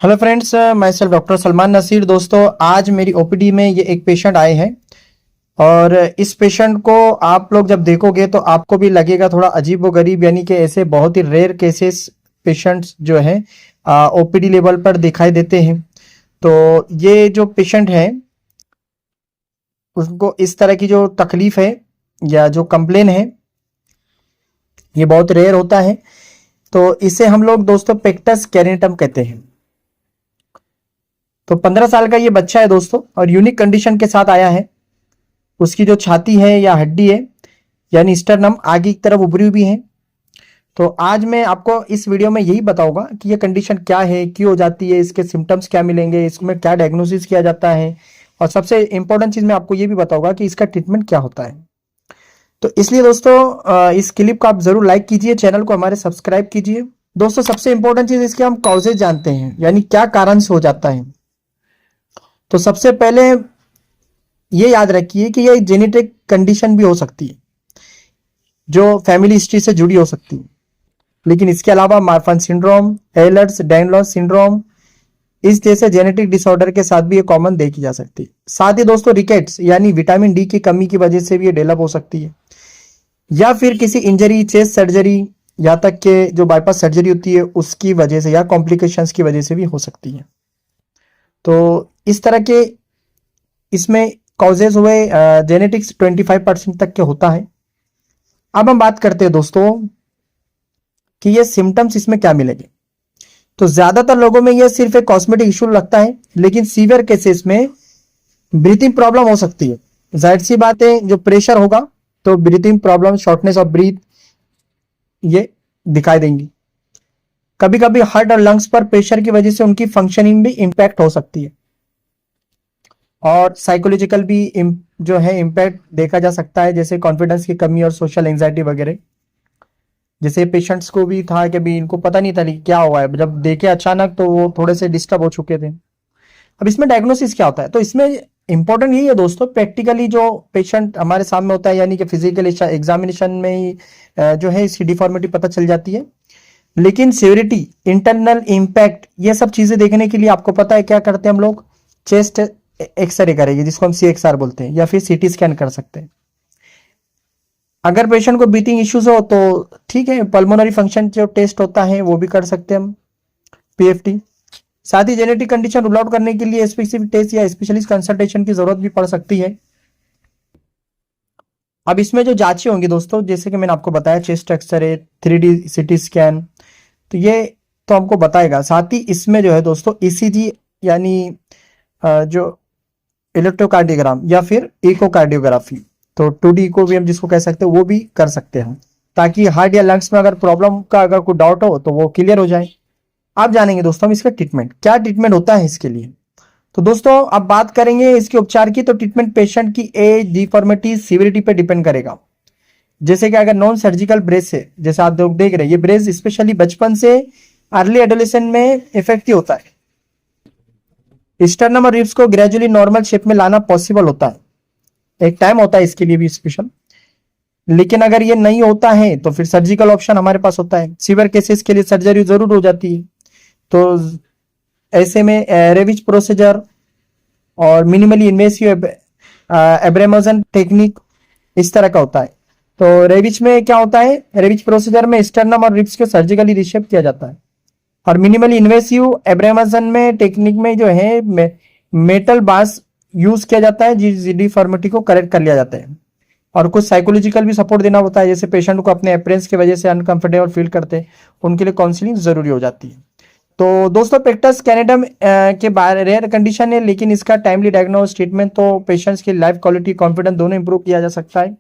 Hello friends, मैं self doctor Salman Naseer. दोस्तों, आज मेरी ओपीडी में ये एक पेशेंट आए हैं और इस पेशेंट को आप लोग जब देखोगे तो आपको भी लगेगा थोड़ा अजीब व गरीब, यानी कि ऐसे बहुत ही रेयर केसेस पेशेंट्स जो है ओपीडी लेवल पर दिखाई देते हैं। तो ये जो पेशेंट है उसको इस तरह की जो तकलीफ है या जो कंप्लेन है ये बहुत रेयर होता है। तो इसे हम लोग दोस्तों पेक्टस कैरिनेटम कहते हैं। तो 15 साल का ये बच्चा है दोस्तों और यूनिक कंडीशन के साथ आया है। उसकी जो छाती है या हड्डी है यानी स्टर्नम आगे की तरफ उभरी हुई है। तो आज मैं आपको इस वीडियो में यही बताऊंगा कि ये कंडीशन क्या है, क्यों हो जाती है, इसके सिम्टम्स क्या मिलेंगे, इसमें क्या डायग्नोसिस किया जाता है और सबसे इंपॉर्टेंट चीज मैं आपको ये भी बताऊंगा कि इसका ट्रीटमेंट क्या होता है। तो इसलिए दोस्तों इस क्लिप को आप जरूर लाइक कीजिए, चैनल को हमारे सब्सक्राइब कीजिए। दोस्तों, सबसे इंपॉर्टेंट चीज इसके हम कॉजेज जानते हैं, यानी क्या कारण से हो जाता है। तो सबसे पहले ये याद रखिए कि ये जेनेटिक कंडीशन भी हो सकती है जो फैमिली हिस्ट्री से जुड़ी हो सकती है, लेकिन इसके अलावा मार्फन सिंड्रोम, एलर्ट्स डैनलॉस सिंड्रोम इस जैसे जेनेटिक डिसऑर्डर के साथ भी ये कॉमन देखी जा सकती है। साथ ही दोस्तों रिकेट्स यानी विटामिन डी की कमी की वजह से भी ये डेवलप हो सकती है, या फिर किसी इंजरी, चेस्ट सर्जरी, यहाँ तक के जो बाईपास सर्जरी होती है उसकी वजह से या कॉम्प्लिकेशंस की वजह से भी हो सकती है। तो इस तरह के इसमें कॉजेज हुए जेनेटिक्स 25% तक के होता है। अब हम बात करते हैं दोस्तों कि ये सिम्टम्स इसमें क्या मिलेंगे। तो ज्यादातर लोगों में ये सिर्फ एक कॉस्मेटिक इशू लगता है, लेकिन सीवियर केसेस में ब्रीथिंग प्रॉब्लम हो सकती है। जाहिर सी बात है, जो प्रेशर होगा तो breathing problem, shortness of breath ये दिखाई देंगी। कभी कभी हार्ट और लंग्स पर प्रेशर की वजह से उनकी फंक्शनिंग भी इंपैक्ट हो सकती है और साइकोलॉजिकल भी जो है इम्पैक्ट देखा जा सकता है, जैसे कॉन्फिडेंस की कमी और सोशल एंजाइटी वगैरह। जैसे पेशेंट्स को भी था कि अभी इनको पता नहीं था क्या हुआ है, जब देखे अचानक तो वो थोड़े से डिस्टर्ब हो चुके थे। अब इसमें डायग्नोसिस क्या होता है, तो इसमें इंपॉर्टेंट यही है दोस्तों, प्रैक्टिकली जो पेशेंट हमारे सामने होता है यानी कि फिजिकल एग्जामिनेशन में ही जो है इसकी डिफॉर्मिटी पता चल जाती है। लेकिन सिविरिटी, इंटरनल इम्पैक्ट, ये सब चीजें देखने के लिए आपको पता है क्या करते हैं हम लोग, चेस्ट एक्सरे करेंगे जिसको हम CXR बोलते हैं, या फिर CT स्कैन कर सकते हैं। अगर पेशेंट को ब्रीथिंग इश्यूज हो तो ठीक है, पल्मोनरी फंक्शन जो टेस्ट होता है वो भी कर सकते हैं हम, PFT। साथ ही जेनेटिक कंडीशन रूल आउट करने के लिए स्पेसिफिक टेस्ट या स्पेशलिस्ट कंसल्टेशन की जरूरत भी पड़ सकती है। अब इसमें जो जांचें होंगी दोस्तों, जैसे कि मैंने आपको बताया, chest x ray, 3D CT scan, तो ये तो हमको बताएगा। साथ ही इसमें जो है दोस्तों ECG यानी जो इलेक्ट्रोकार्डियोग्राम या फिर इकोकार्डियोग्राफी, तो 2D को भी हम जिसको कह सकते हैं वो भी कर सकते हैं, ताकि हार्ट या लंग्स में अगर प्रॉब्लम का अगर कोई डाउट हो तो वो क्लियर हो जाए। आप जानेंगे दोस्तों हम इसका ट्रीटमेंट, क्या ट्रीटमेंट होता है इसके लिए। तो दोस्तों अब बात करेंगे इसके उपचार की। तो ट्रीटमेंट पेशेंट की एज, डिफॉर्मिटी, सीवियरिटी पे डिपेंड करेगा। जैसे कि अगर नॉन सर्जिकल ब्रेस है, जैसे आप लोग देख रहे हैं, ये ब्रेस स्पेशली बचपन से अर्ली एडोलेसेंट में इफेक्टिव होता है। स्टर्नम और रिब्स को ग्रेजुअली नॉर्मल शेप में लाना पॉसिबल होता है, एक टाइम होता है इसके लिए भी स्पेशल। लेकिन अगर ये नहीं होता है तो फिर सर्जिकल ऑप्शन हमारे पास होता है। सीवियर केसेस के लिए सर्जरी जरूर हो जाती है। तो ऐसे में रेविच प्रोसीजर और मिनिमली इन्वेसिव एब्रेमोजन टेक्निक इस तरह का होता है। तो रेविच में क्या होता है, रेविच प्रोसीजर में स्टर्नम और रिब्स को सर्जिकली रिशेप किया जाता है, और मिनिमली इन्वेसिव एब्रेमोजन में टेक्निक में जो है मेटल बास यूज किया जाता है, जिस डिफॉर्मिटी को करेक्ट कर लिया जाता है। और कुछ साइकोलॉजिकल भी सपोर्ट देना होता है, जैसे पेशेंट को अपने अपेयरेंस की वजह से अनकंफर्टेबल फील करते हैं, उनके लिए काउंसलिंग जरूरी हो जाती है। तो दोस्तों पेक्टस कैरिनेटम के बारे रेयर कंडीशन है, लेकिन इसका टाइमली डायग्नोस ट्रीटमेंट तो पेशेंट्स की लाइफ क्वालिटी, कॉन्फिडेंस दोनों इंप्रूव किया जा सकता है।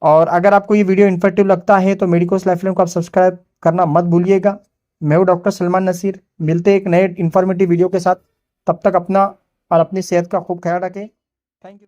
और अगर आपको ये वीडियो इन्फॉर्मेटिव लगता है तो मेडिकोस लाइफलाइन को आप सब्सक्राइब करना मत भूलिएगा। मैं हूँ डॉक्टर सलमान नसीर, मिलते हैं एक नए इन्फॉर्मेटिव वीडियो के साथ। तब तक अपना और अपनी सेहत का खूब ख्याल रखें। Thank you.